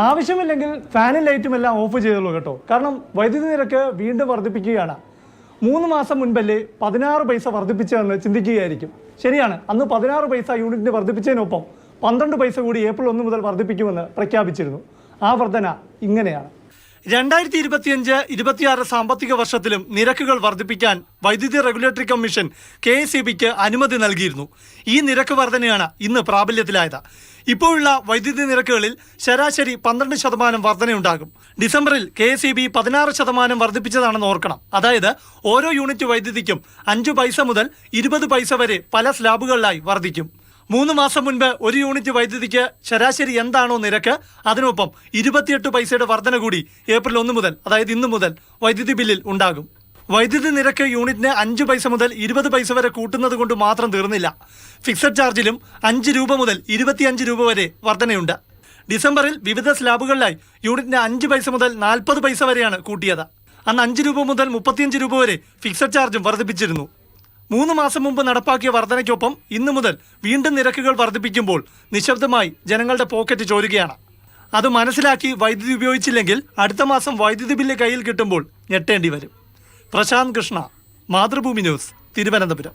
ആവശ്യമില്ലെങ്കിൽ ഫാനും ലൈറ്റും എല്ലാം ഓഫ് ചെയ്തുള്ളൂ കേട്ടോ. കാരണം വൈദ്യുതി നിരക്ക് വീണ്ടും വർദ്ധിപ്പിക്കുകയാണ്. 3 മാസം മുൻപല്ലേ 16 പൈസ വർദ്ധിപ്പിച്ചതെന്ന് ചിന്തിക്കുകയായിരിക്കും. ശരിയാണ്, അന്ന് 16 പൈസ യൂണിറ്റിന് വർദ്ധിപ്പിച്ചതിനൊപ്പം 12 പൈസ കൂടി ഏപ്രിൽ 1 മുതൽ വർദ്ധിപ്പിക്കുമെന്ന് പ്രഖ്യാപിച്ചിരുന്നു. ആ വർധന ഇങ്ങനെയാണ്. 2025-26 സാമ്പത്തിക വർഷത്തിലും നിരക്കുകൾ വർദ്ധിപ്പിക്കാൻ വൈദ്യുതി റെഗുലേറ്ററി കമ്മീഷൻ KSEBക്ക് അനുമതി നൽകിയിരുന്നു. ഈ നിരക്ക് വർധനയാണ് ഇന്ന് പ്രാബല്യത്തിലായത്. ഇപ്പോഴുള്ള വൈദ്യുതി നിരക്കുകളിൽ ശരാശരി 12% വർധനയുണ്ടാകും. ഡിസംബറിൽ KSEB 16% വർദ്ധിപ്പിച്ചതാണെന്ന് ഓർക്കണം. അതായത് ഓരോ യൂണിറ്റ് വൈദ്യുതിക്കും 5 പൈസ മുതൽ 20 പൈസ വരെ പല സ്ലാബുകളിലായി വർദ്ധിക്കും. 3 മാസം മുൻപ് ഒരു യൂണിറ്റ് വൈദ്യുതിക്ക് ശരാശരി എന്താണോ നിരക്ക്, അതിനൊപ്പം 28 പൈസയുടെ വർധന കൂടി ഏപ്രിൽ 1 മുതൽ, അതായത് ഇന്നു മുതൽ വൈദ്യുതി ബില്ലിൽ ഉണ്ടാകും. വൈദ്യുതി നിരക്ക് യൂണിറ്റിന് 5 പൈസ മുതൽ 20 പൈസ വരെ കൂട്ടുന്നത് കൊണ്ട് മാത്രം തീർന്നില്ല. ഫിക്സഡ് ചാർജിലും 5 രൂപ മുതൽ 25 രൂപ വരെ വർധനയുണ്ട്. ഡിസംബറിൽ വിവിധ സ്ലാബുകളിലായി യൂണിറ്റിന് 5 പൈസ മുതൽ 40 പൈസ വരെയാണ് കൂട്ടിയത്. അന്ന് 5 രൂപ മുതൽ 35 രൂപ വരെ ഫിക്സഡ് ചാർജും വർദ്ധിപ്പിച്ചിരുന്നു. 3 മാസം മുമ്പ് നടപ്പാക്കിയ വർധനയ്ക്കൊപ്പം ഇന്നു മുതൽ വീണ്ടും നിരക്കുകൾ വർദ്ധിപ്പിക്കുമ്പോൾ നിശബ്ദമായി ജനങ്ങളുടെ പോക്കറ്റ് ചോരുകയാണ്. അത് മനസ്സിലാക്കി വൈദ്യുതി ഉപയോഗിച്ചില്ലെങ്കിൽ അടുത്ത മാസം വൈദ്യുതി ബില്ല് കയ്യിൽ കിട്ടുമ്പോൾ ഞെട്ടേണ്ടി വരും. പ്രശാന്ത് കൃഷ്ണ, മാതൃഭൂമി ന്യൂസ്, തിരുവനന്തപുരം.